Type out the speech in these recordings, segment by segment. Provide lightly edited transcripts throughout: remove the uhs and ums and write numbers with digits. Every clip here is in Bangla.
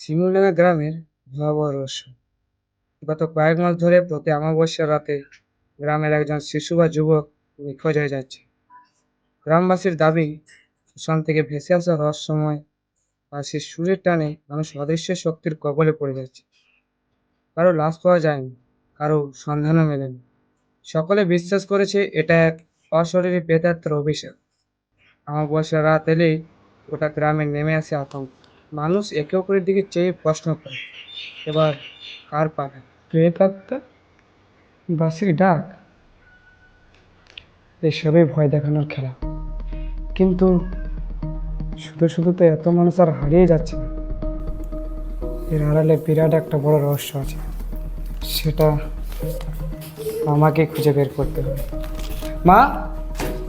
শিমুলডাঙ্গা গ্রামের ভয়াবহ রহস্য। গত কয়েক মাস ধরে প্রতি অমাবস্যার রাতে গ্রামের একজন শিশু বা যুবক নিখোঁজ হয়ে যাচ্ছে। গ্রামবাসীর দাবি, শ্মশান থেকে ভেসে আসা রহস্যময় বাঁশির সুরের টানে মানুষ অদৃশ্য শক্তির কবলে পড়ে যাচ্ছে। কারো লাশ পাওয়া যায়নি, কারো সন্ধানও মেলেনি। সকলে বিশ্বাস করেছে এটা এক অশরীরী প্রেতাত্মার অভিশাপ। অমাবস্যার রাত এলেই গোটা গ্রামে নেমে আসে আতঙ্ক। মানুষ একে অপরের দিকে চেয়ে প্রশ্ন করে, এবার কার পাবে? প্রেতাত্মা, বাঁশির ডাক, এসবই ভয় দেখানোর খেলা। কিন্তু শুধু শুধু তো এত মানুষ আর হারিয়ে যাচ্ছে না। এর আড়ালে বিরাট একটা বড় রহস্য আছে, সেটা আমাকে খুঁজে বের করতে হবে। মা,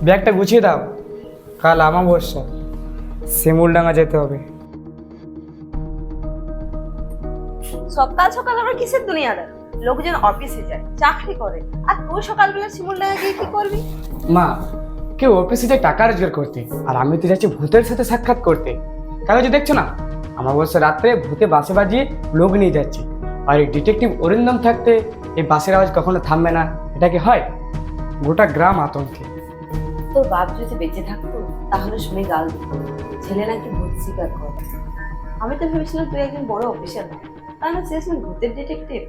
ব্যাগটা গুছিয়ে দাও, কাল অমাবস্যা, শিমুলডাঙ্গা যেতে হবে। সকাল সকাল আমরা কিসের দুনিয়াদার? লোকজন অফিসে যায়, চাকরি করে, আর তুই সকালবেলা শিমুলডাঙ্গা গিয়ে কি করবি? মা, কেউ অফিসে যায় টাকা রোজগার করতে, আর আমি তো যাচ্ছি ভূতের সাথে সাক্ষাৎ করতে। কাগজে দেখছো না, অমাবস্যা রাত্রে ভূতে বাঁশি বাজিয়ে লোক নিয়ে যাচ্ছে। আর এই ডিটেকটিভ অরিন্দম থাকতে এই বাঁশির আওয়াজ কখনো থামবে না, এটা কি হয়? গোটা গ্রাম আতঙ্কে। তোর বাপ যদি বেঁচে থাকতো তাহলে শুনে গাল দিত, ছেলে নাকি ভূত স্বীকার করে। আমি তো ভেবেছিলাম তুই একজন বড় অফিসার না, তাই না শেষ ভূতের ডিটেকটিভ।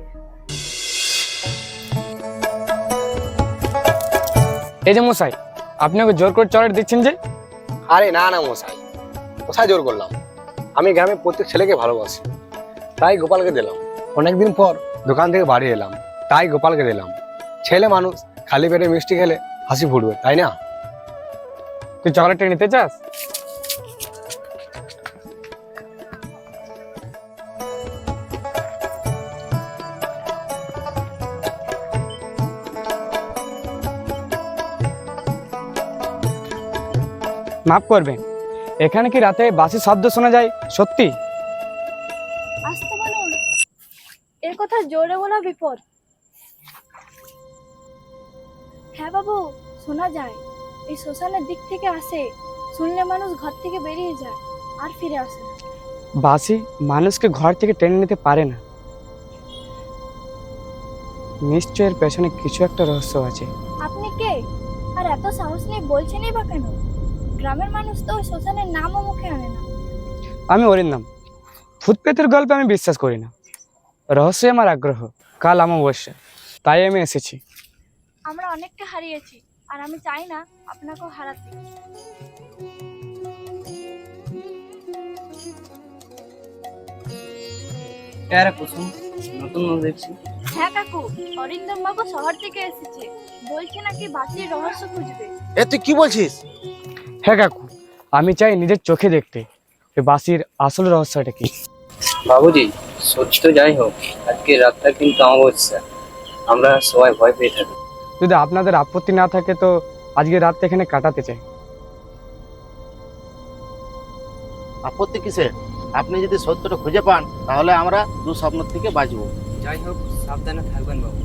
এই যে মশাই, আপনি ওকে জোর করে চড়ার দিচ্ছেন যে? আরে না না মশাই, কোথায় জোর করলাম? আমি গ্রামের প্রত্যেক ছেলেকে ভালোবাসি, তাই গোপালকে দিলাম। অনেকদিন পর দোকান থেকে বাড়ি এলাম, তাই গোপালকে দিলাম। ছেলে মানুষ, খালি পেটে মিষ্টি খেলে হাসি ফুটবে, তাই না? তুই চকলেটটা নিতে চাস? মাফ করবেন, এখানে কি রাতে বাঁশির শব্দ শোনা যায় সত্যি? আসতে বলুন, এর কথা জোরে বলা বিপদ। হ্যাঁ বাবু, শোনা যায়। এই শ্মশানের দিক থেকে আসে, শুনলে মানুষ ঘর থেকে বেরিয়ে যায় আর ফিরে আসে না। বাঁশি মানুষকে ঘর থেকে টেনে নিতে পারে না, নিশ্চয় এর পেছনে কিছু একটা রহস্য আছে। আপনি কে, আর এত সাহস নিয়ে বলছেনই বা কেন? গ্রামের মানুষ তো ওই শ্মশানের নামও মুখে আনে না। আমি অরিন্দম, ভূত প্রেতের গল্পে আমি বিশ্বাস করি না, রহস্যে আমার আগ্রহ। কাল অমাবস্যা, তাই আমি এসেছি। আমরা অনেককে হারিয়েছি, আর আমি চাই না আপনাকেও হারাতে। হ্যাঁ কাকু, অরিন্দম বাবু শহর থেকে এসেছে, বলছে নাকি বাঁশির রহস্য খুঁজবে। এ তুই কি বলছিস? হ্যাঁ কাকু, আমি চাই নিজের চোখে দেখতে এই বাঁশির আসল রহস্যটা কি। বাবুজি, সত্যি তো যাই হোক, আজকে রাতটা কিন্তু অমাবস্যা, আমরা সবাই ভয় পেয়ে থাকি। যদি আপনাদের আপত্তি না থাকে তো আজকে রাতটা এখানে কাটাতে চাই। আপত্তি কিসের? আপনি যদি সত্যটা খুঁজে পান তাহলে আমরা দুঃস্বপ্ন থেকে বাঁচবো। যাই হোক, সাবধানে থাকবেন বাবু।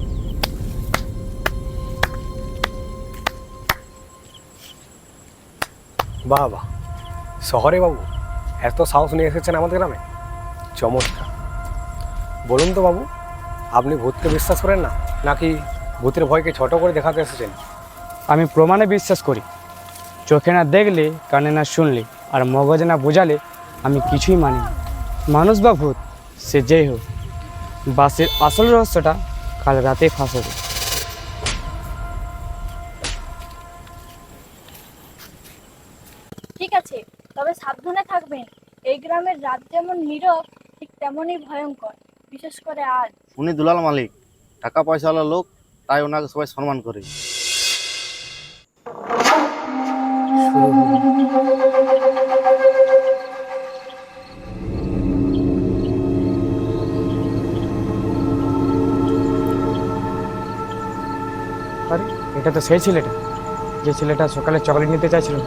বাহ বাহ, শহরে বাবু এত সাহস নিয়ে এসেছেন আমাদের গ্রামে, চমৎকার। বলুন তো বাবু, আপনি ভূতকে বিশ্বাস করেন না, নাকি ভূতের ভয়কে ছোট করে দেখাতে এসেছেন? আমি প্রমাণে বিশ্বাস করি। চোখে না দেখলে, কানে না শুনলে, আর মগজে না বোঝালে আমি কিছুই মানি না। মানুষ বা ভূত, সে যেই হোক, বাসের আসল রহস্যটা কাল রাতে ফাঁস হবে। ঠিক আছে, তবে সাবধানে থাকবেন। এই গ্রামের রাত যেমন নীরব, ঠিক তেমনই ভয়ঙ্কর, বিশেষ করে আজ। উনি দুলাল মালিক, টাকা পয়সাওয়ালা লোক, তাই ওনাকে সবাই সম্মান করে। আরে এটা তো সেই ছেলেটা, যে ছেলেটা সকালে চকলেট নিতে চাইছিল।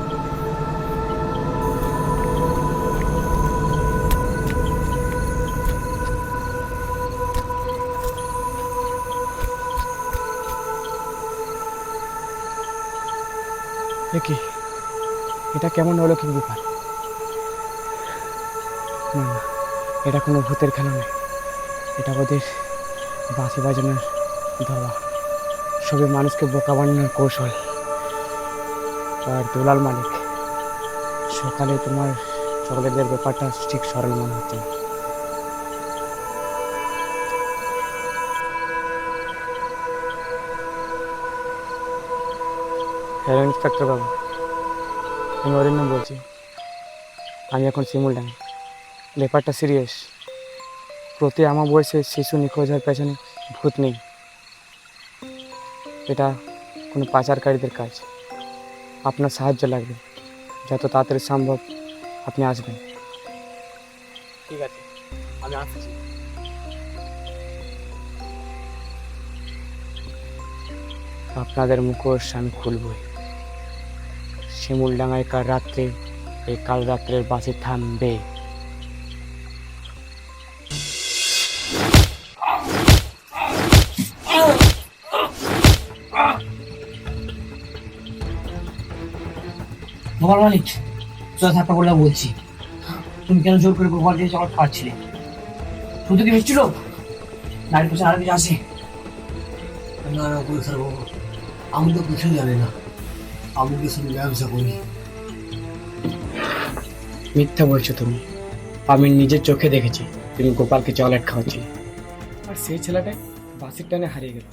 কি এটা কেমন অলৌকিক ব্যাপার? না না, এটা কোনো ভূতের খেলা নয়, এটা ওদের বাঁশি বাজানোর ধাওয়া, সবে মানুষকে বোকা বানানোর কৌশল। আর দুলাল মালিক, সকালে তোমার চকলেটের ব্যাপারটা ঠিক সরল মনে হচ্ছে না। হ্যালো ইন্সপেক্টর বাবু, আমি অরিন্দম বলছি। আমি এখন শিমুলডাঙ্গা। ব্যাপারটা সিরিয়াস। প্রতি আমার বয়সে শিশু নিখোঁজ হওয়ার পেছনে ভূত নেই, এটা কোনো পাচারকারীদের কাজ। আপনার সাহায্য লাগবে, যত তাড়াতাড়ি সম্ভব আপনি আসবেন। ঠিক আছে, আমি আসছি। আপনাদের মুখোশ আমি খুলবই। শিমুলডাঙ্গায় কাল রাত্রে, এই কাল রাত্রের বাসে থামবে। গোপাল মালিক, সোজা থাপ্পা বলে বলছি, তুমি কেন জোর করে গোপাল দিয়ে চকলেট খাওয়াচ্ছিলে? তুমি তো কি মিষ্টি লোক, নারীর পেছনে আরো কিছু আছে? না না স্যার বাবু, আমি তো কিছু জানি না, আমি কিছু ব্যবসা করি। মিথ্যা বলছো তুমি। আমি নিজের চোখে দেখেছি তুমি গোপালকে চকলেট খাওয়াচ্ছিলে, আর সেই ছেলেটা বাসের টানে হারিয়ে গেল।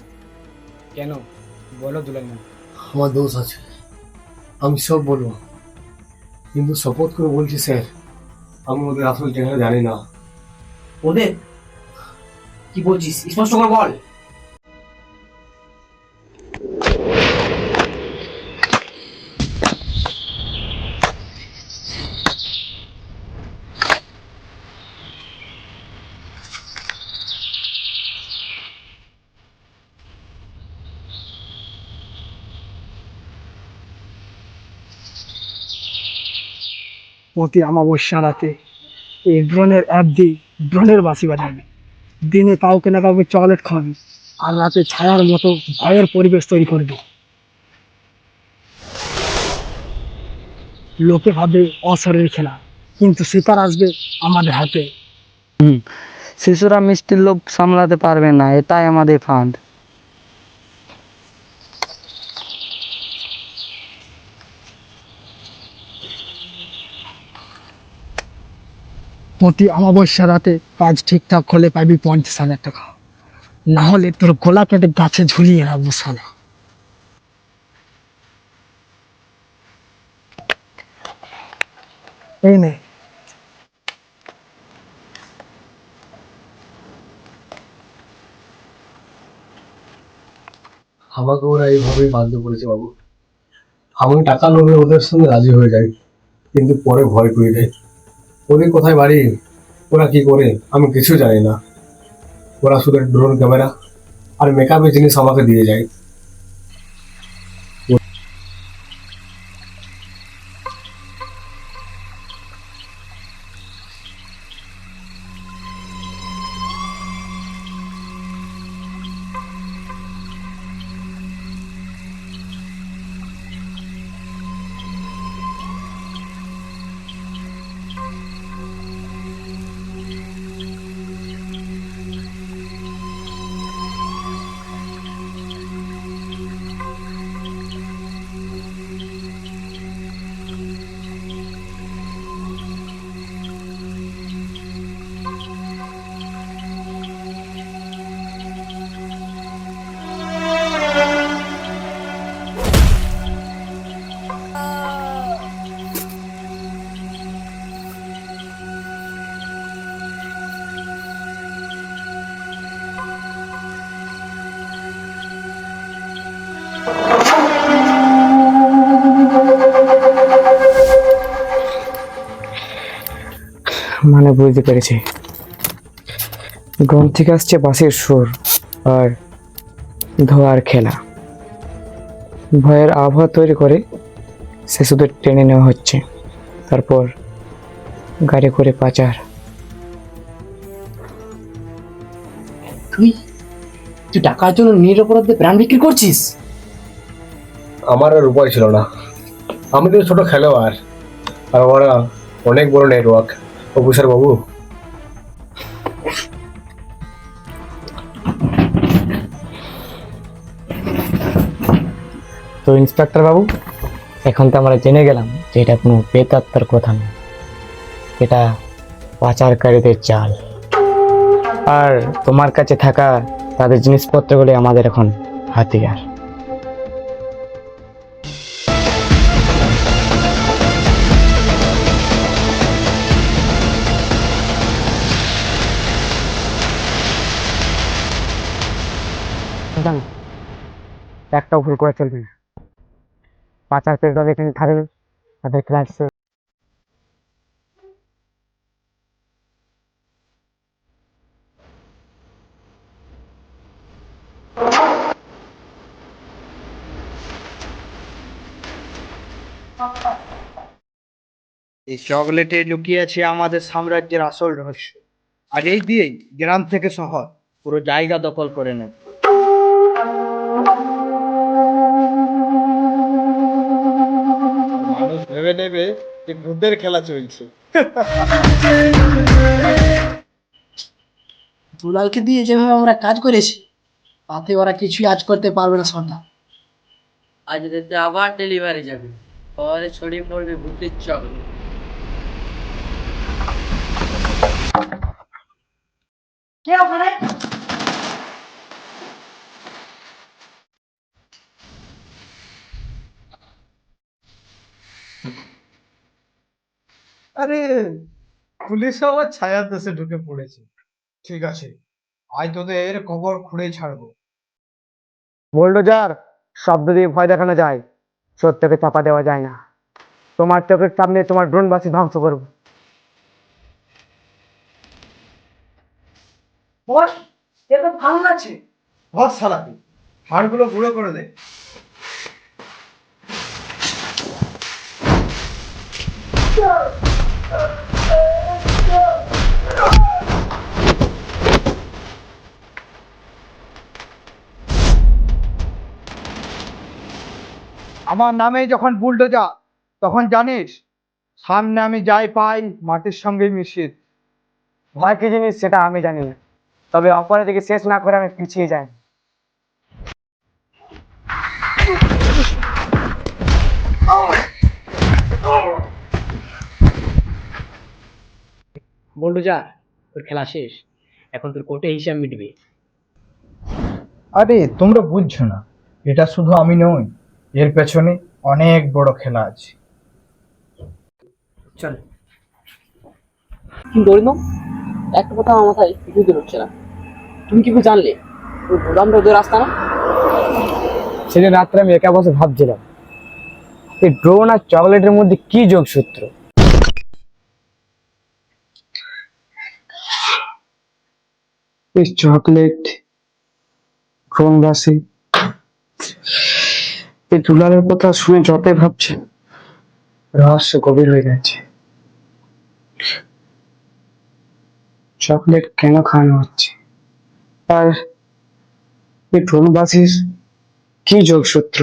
কেন বলো দুলাল মালিক? আমার দোষ আছে, আমি সব বলবো, কিন্তু শপথ করে বলছি স্যার, আমি ওদের আসল চেহারা জানি না। ওদের কি বলছিস, স্পষ্ট করে বল। প্রতি অমাবস্যা রাতে এই ড্রোনের অ্যাপ দিয়ে ড্রোনের বাঁশি বাজাবে। দিনে কাউকে না কাউকে চকলেট খাওয়াবে, আর রাতে ছায়ার মতো ভয়ের পরিবেশ তৈরি করবে। লোকে ভাবে অশরীর খেলা, কিন্তু শিকার আসবে আমাদের হাতে। শিশুরা মিষ্টির লোভ সামলাতে পারবে না, এটাই আমাদের ফাঁদ। প্রতি অমাবস্যা রাতে কাজ ঠিকঠাক হলে পাবি 50,000 টাকা, না হলে তোর গলা কেটে গাছে ঝুলিয়ে রাখবো শালা। এই নে। আমাকে ওরা এইভাবেই বাধ্য করেছে বাবু। আমি টাকা লোভে ওদের সঙ্গে রাজি হয়ে যাই, কিন্তু পরে ভয় পেয়ে যাই। ওদের কোথায় বাড়ি, ওরা কি করে আমি কিছু জানি না। ওরা শুধু ড্রোন ক্যামেরা আর মেকআপের জিনিস আমাকে দিয়ে যায়। মানে বুঝতে পেরেছি, ড্রোন থেকে আসছে বাঁশির সুর আর ধোয়ার খেলা। ভয়ের আবহাওয়া তৈরি করে শিশুদের টেনে নেওয়া হচ্ছে, তারপর গাড়ি করে পাচার। তুই তুই টাকার জন্য নিরপরাধদের প্রাণ বিক্রি করছিস? আমার আর উপায় ছিল না, আমি তো ছোট খেলোয়াড় আর ওরা অনেক বড় নেটওয়ার্ক। অফিসার বাবু, তো ইন্সপেক্টর বাবু, এখন তো আমরা জেনে গেলাম যে এটা কোনো প্রেতাত্মার কথা নয়, এটা পাচারকারীদের চাল। আর তোমার কাছে থাকা তাদের জিনিসপত্রগুলি আমাদের এখন হাতিয়ার। একটাও ভুল করে চলবে না, পাচার পেট্রোল এখানে থাকবে, তাদের ক্লাস। এই চকলেটে লুকিয়ে আছে আমাদের সাম্রাজ্যের আসল রহস্য, আর এই দিয়েই গ্রাম থেকে শহর পুরো জায়গা দখল করে নেয়। মানুষ ভেবে নেবে যে ভূতের খেলা চলছে। দুলালকে দিয়ে যেভাবে আমরা কাজ করেছি, তাতে ওরা কিছুই আজ করতে পারবে না সন্ধ্যা। আজ রাতে আবার ডেলিভারি যাবে, শহরে ছড়িয়ে পড়বে ভূতের চকলেট। কে ওখানে? আরে, পুলিশ আবার ছায়ার দেশে ঢুকে পড়েছে। ঠিক আছে, আজ তোদের খবর খুঁড়েই ছাড়বো। বোল্ডোজার শব্দ দিয়ে ভয় দেখানো যায়, সত্যকে চাপা দেওয়া যায় না। তোমার চোখের সামনে তোমার ড্রোনবাসী ধ্বংস করবো। বস, এটা ভালো লাগছে। বস সালাকি, হাড়গুলো গুঁড়ো করে দে। আমার নামে যখন বুলডোজার, তখন জানিস সামনে আমি যাই পাই মাটির সঙ্গে মিশিয়ে। ভয় কি জিনিস সেটা আমি জানি না, তবে অপরাধীকে শেষ না করে আমি পিছিয়ে যাই। বুলডোজার, তোর খেলা শেষ, এখন তোর কোর্টে হিসাব মিটবে। আরে তোমরা বুঝছো না, এটা শুধু আমি নই, এর পেছনে অনেক বড় খেলা আছে। চল। কিন্তু অরিন্দম, একটা কথা আমার মাথায় ঢুকে হচ্ছে না, তুমি কি জানলে ওই গোদামটা ওদের রাস্তা না? সেদিন রাত্রে আমি একা বসে ভাবছিলাম এই ড্রোন আর চকলেটের মধ্যে কি যোগসূত্র। এই চকলেট, ড্রোনবাসী, এই দুলালের কথা শুনে যতই ভাবছে রহস্য গভীর হয়ে যাচ্ছে। চকলেট কেন খাওয়ানো হচ্ছে, আর এই ড্রোনবাসীর কি যোগসূত্র?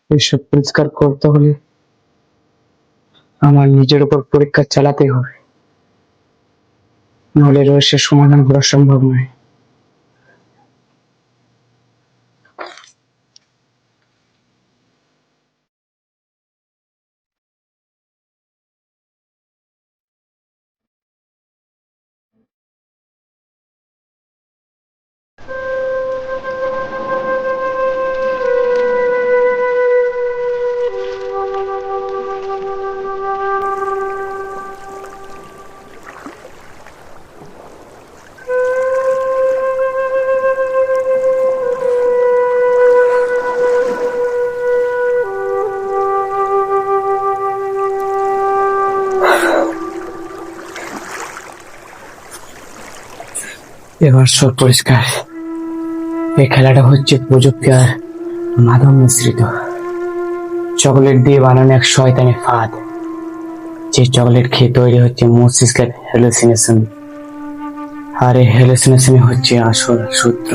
এইসব পরিষ্কার করতে হলে আমার নিজের উপর পরীক্ষা চালাতে হবে, নাহলে রহস্যের সমাধান করা সম্ভব নয়। এবার সব পরিষ্কার। এই খেলাটা হচ্ছে প্রযুক্তি আর মাদক মিশ্রিত। চকলেট দিয়ে বানানো এক শয়তানি ফাঁদ। যে চকলেট খেয়ে তৈরি হচ্ছে মস্তিষ্কের হ্যালুসিনেশন, আর এই হ্যালুসিনেশন হচ্ছে আসল সূত্র।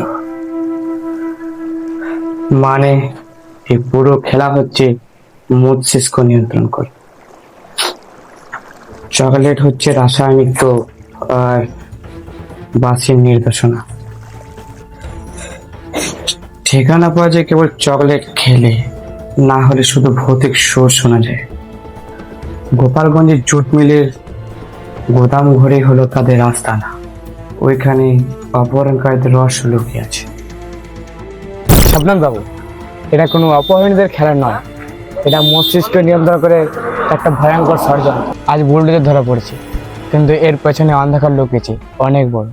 মানে এই পুরো খেলা হচ্ছে মস্তিষ্ক নিয়ন্ত্রণ করে। চকলেট হচ্ছে রাসায়নিক তো, আর বাসির নির্দেশনা। ঠিকানা পাওয়া যায় কেবল চকলেট খেলে, না হলে শুধু ভৌতিক সুর শোনা যায়। গোপালগঞ্জের জুট মিলের গোদাম ঘরে হলো তাদের আস্তানা। ওইখানে অপহরণকারীদের রহস্য লুকিয়ে আছে। সাবধান বাবু, এটা কোনো অপহরণীদের খেলা নয়, এটা মস্তিষ্ক নিয়ন্ত্রণ করে একটা ভয়ঙ্কর ষড়যন্ত্র। আজ বুলডোজার ধরা পড়েছে, কিন্তু এর পেছনে অন্ধকার লুকিয়েছে অনেক বড়।